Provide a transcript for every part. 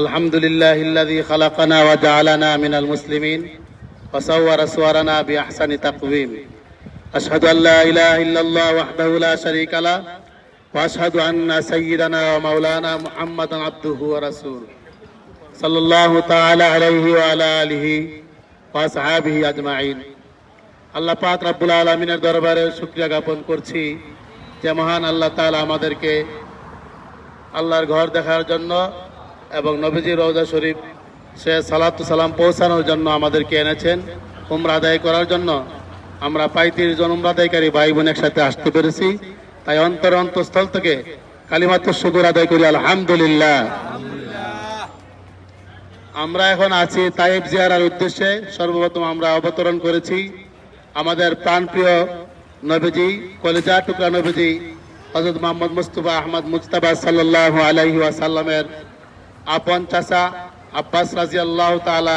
আলহামদুলিল্লাহিল্লাযী খালাকানা ওয়া জাআলানা মিনাল মুসলিমিন ওয়া সাওয়ারা সুওয়ারানা বিআহসানি তাকওয়িম। আশহাদু আল্লা ইলাহা ইল্লাল্লাহ ওয়াহদাহু লা শারীকা লাহু ওয়া আশহাদু আন্না সাইয়্যিদানা ওয়া মাওলানা মুহাম্মাদান আবদুহু ওয়া রাসূলুহু সাল্লাল্লাহু তাআলা আলাইহি ওয়া আলা আলিহি ওয়া আসহাবিহি আজমাইন। আল্লাহ পাক রব্বুল আলামিনের দরবারে শুকরিয়া জ্ঞাপন করছি যে মহান আল্লাহ তাআলা আমাদেরকে আল্লাহর ঘর দেখার জন্য এবং নবীজির রওজা শরীফ সে সালাতু সালাম পৌঁছানোর জন্য আমাদেরকে এনেছেন। উমরা আদায় করার জন্য আমরা ৩৫ জন উমরা আদায়কারী ভাই বোন একসাথে আসতে পেরেছি। তাই অন্তঃস্থল থেকে কালিমাতুশ শুকর আদায় করি আলহামদুলিল্লাহ। আমরা এখন আছি তায়েব জিয়ারার উদ্দেশ্যে। সর্বপ্রথম আমরা অবতরণ করেছি আমাদের প্রাণপ্রিয় নবীজি, কলিজা টুকরা নবীজি হযরত মুহাম্মদ মুস্তাফা আহমদ মুজতাবা সাল্লাল্লাহু আলাইহি ওয়াসাল্লামের আপন চাচা আব্বাস রাদিয়াল্লাহু তাআলা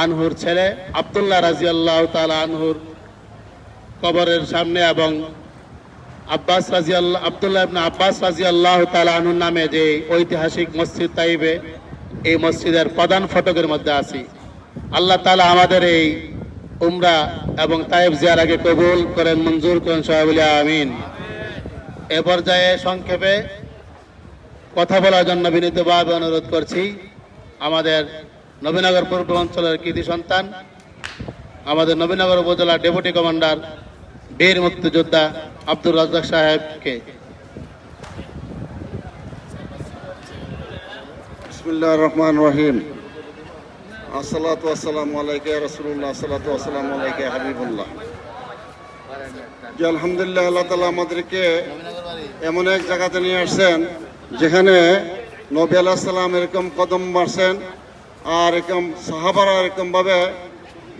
আনহুর ছেলে আব্দুল্লাহ রাদিয়াল্লাহু তাআলা আনহুর কবরের সামনে এবং আব্দুল্লাহ ইবনে আব্বাস রাদিয়াল্লাহু তাআলা আনহুর নামে যে ঐতিহাসিক মসজিদ তাইবে, এই মসজিদের প্রধান ফটকের মধ্যে আছি। আল্লাহ তাআলা আমাদের এই উমরা এবং তায়েব জিয়ারাকে কবুল করেন, মঞ্জুর করেন, সবাই বলি আমিন। এ পর্যায়ে সংক্ষেপে কথা বলার জন্য বিনীতভাবে অনুরোধ করছি আমাদের নবীনগর পূর্ব অঞ্চলের কৃতি সন্তান, আমাদের নবীনগর উপজেলার ডেপুটি কমান্ডার বীর মুক্তিযোদ্ধা আব্দুর রাজ্জাক সাহেবকে। বিসমিল্লাহির রহমানির রহিম। আসসালাতু ওয়াসসালামু আলাইকা ইয়া রাসূলুল্লাহ, আসসালাতু ওয়াসসালামু আলাইকা ইয়া হাবিবুল্লাহ। যে আলহামদুলিল্লাহ, আল্লাহ তাআলা আমাদেরকে এমন এক জায়গাতে নিয়ে আসছেন যেখানে নবী আলাইহিস সালাম এরকম কদম মারছেন, আর এরকম সাহাবারা এরকম ভাবে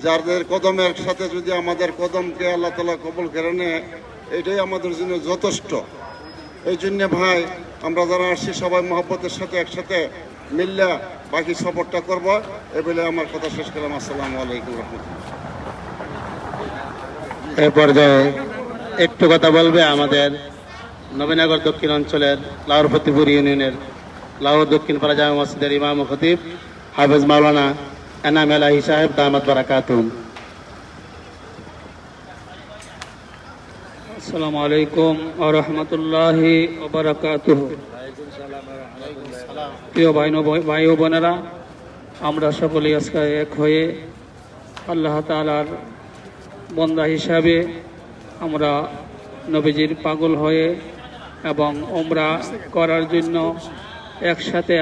যাদের কদমের সাথে যদি আমাদের কদমকে আল্লাহ তাআলা কবুল করে নেয়, এটাই আমাদের জন্য যথেষ্ট। এই জন্য ভাই, আমরা যারা আসছি সবাই মহব্বতের সাথে একসাথে মিল্লা বাকি সফরটা করবো। এ বলে আমার কথা শেষ করলাম। আসসালামু আলাইকুম রহমতুল্লাহ। এ পর্যায়ে একটু কথা বলবে আমাদের নবীনগর দক্ষিণ অঞ্চলের লাহোর ফতেপুর ইউনিয়নের লাহোর দক্ষিণ পাড়া জামে মসজিদের ইমাম ও খতিব হাফেজ মাওলানা এনাম এলাহি সাহেব দামাত বারাকাতুহুম। আসসালামু আলাইকুম ওয়া রাহমাতুল্লাহি ওয়া বারাকাতুহু। প্রিয় ভাই ও বোনেরা, আমরা সকলেই আজকে এক হয়ে আল্লাহ তাআলার বান্দা হিসাবে আমরা নবীজির পাগল হয়ে এবং উমরা করার জন্য একসাথে